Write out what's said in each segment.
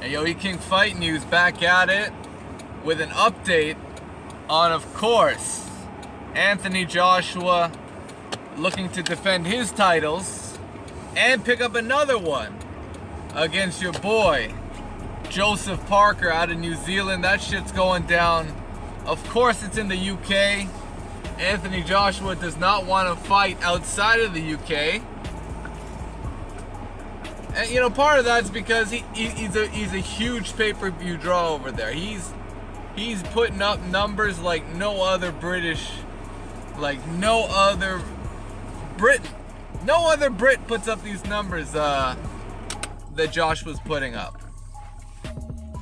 Hey, yo, E-King Fight News back at it with an update on, of course, Anthony Joshua looking to defend his titles and pick up another one against your boy, Joseph Parker out of New Zealand. That shit's going down. Of course, it's in the UK. Anthony Joshua does not want to fight outside of the UK. And you know, part of that's because he's a huge pay-per-view draw over there. He's putting up numbers like no other Brit puts up these numbers that Joshua's putting up.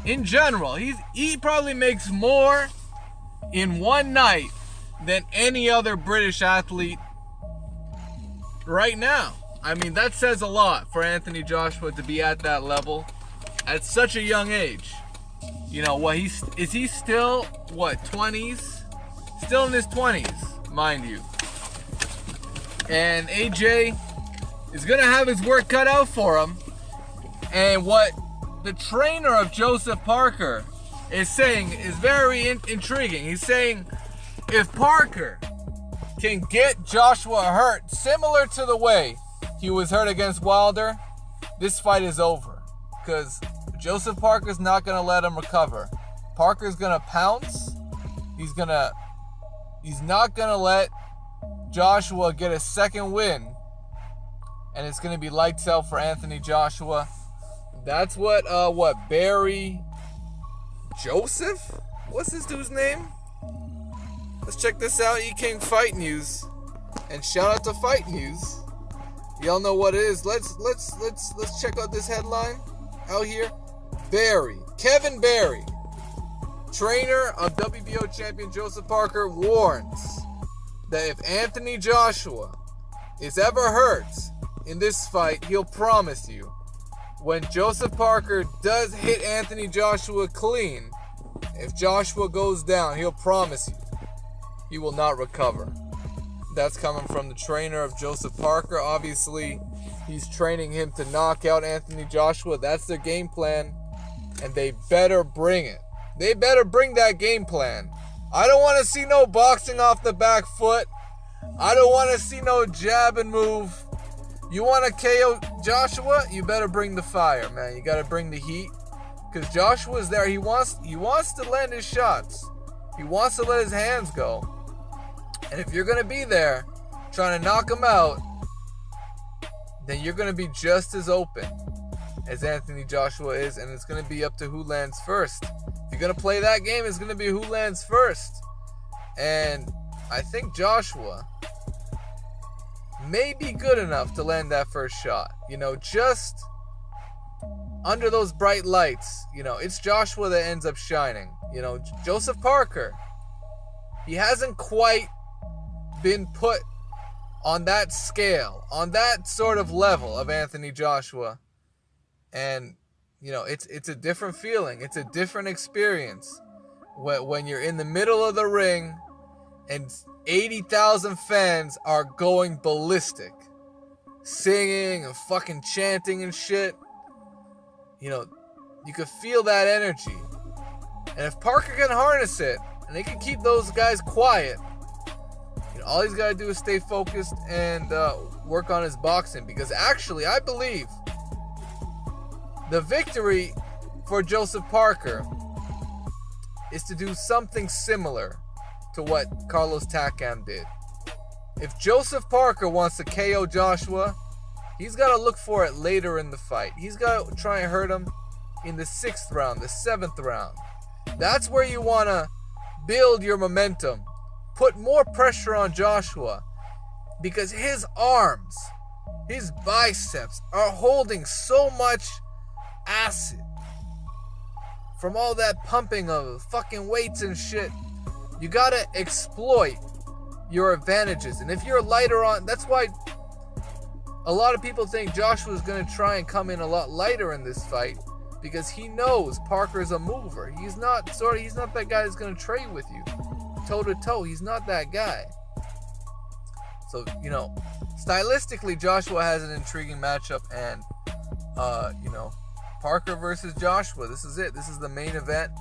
In general, he probably makes more in one night than any other British athlete right now. I mean, that says a lot for Anthony Joshua to be at that level at such a young age. You know, is he still, 20s? Still in his 20s, mind you. And AJ is going to have his work cut out for him. And what the trainer of Joseph Parker is saying is very intriguing. He's saying if Parker can get Joshua hurt similar to the way he was hurt against Wilder, this fight is over. Because Joseph Parker's not going to let him recover. Parker's going to pounce. He's not going to let Joshua get a second win. And it's going to be lights out for Anthony Joshua. That's what Barry Joseph? What's this dude's name? Let's check this out, E-King Fight News. And shout out to Fight News. Y'all know what it is. Let's check out this headline out here. Kevin Barry, trainer of WBO champion Joseph Parker, warns that if Anthony Joshua is ever hurt in this fight, he'll promise you, when Joseph Parker does hit Anthony Joshua clean, if Joshua goes down, he'll promise you he will not recover. That's coming from the trainer of Joseph Parker. Obviously, he's training him to knock out Anthony Joshua. That's their game plan, and they better bring it. They better bring that game plan. I don't want to see no boxing off the back foot. I don't want to see no jab and move. You want to KO Joshua? You better bring the fire, man. You got to bring the heat, because Joshua's there. He wants to land his shots. He wants to let his hands go. And if you're going to be there trying to knock him out, then you're going to be just as open as Anthony Joshua is, and it's going to be up to who lands first. If you're going to play that game, it's going to be who lands first. And I think Joshua may be good enough to land that first shot. You know, just under those bright lights, you know, it's Joshua that ends up shining. You know, Joseph Parker, he hasn't quite been put on that scale, on that sort of level of Anthony Joshua. And, you know, it's a different feeling. It's a different experience when you're in the middle of the ring and 80,000 fans are going ballistic, singing and fucking chanting and shit. You know, you could feel that energy. And if Parker can harness it, and they can keep those guys quiet, you know, all he's got to do is stay focused and work on his boxing. Because actually, I believe the victory for Joseph Parker is to do something similar to what Carlos Takam did. If Joseph Parker wants to KO Joshua, he's got to look for it later in the fight. He's got to try and hurt him in the 6th round, the 7th round. That's where you want to build your momentum. Put more pressure on Joshua, because his arms, his biceps are holding so much acid from all that pumping of fucking weights and shit. You gotta exploit your advantages. And if you're lighter on, that's why a lot of people think Joshua's gonna try and come in a lot lighter in this fight, because he knows Parker's a mover. He's not that guy that's gonna trade with you toe to toe. He's not that guy. So, you know, stylistically, Joshua has an intriguing matchup, and Parker versus Joshua. This is it. This is the main event.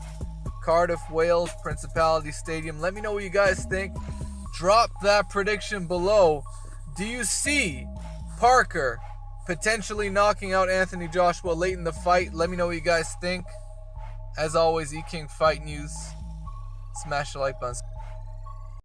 Cardiff, Wales, Principality Stadium. Let me know what you guys think. Drop that prediction below. Do you see Parker potentially knocking out Anthony Joshua late in the fight? Let me know what you guys think. As always, E King Fight News. Smash the like button.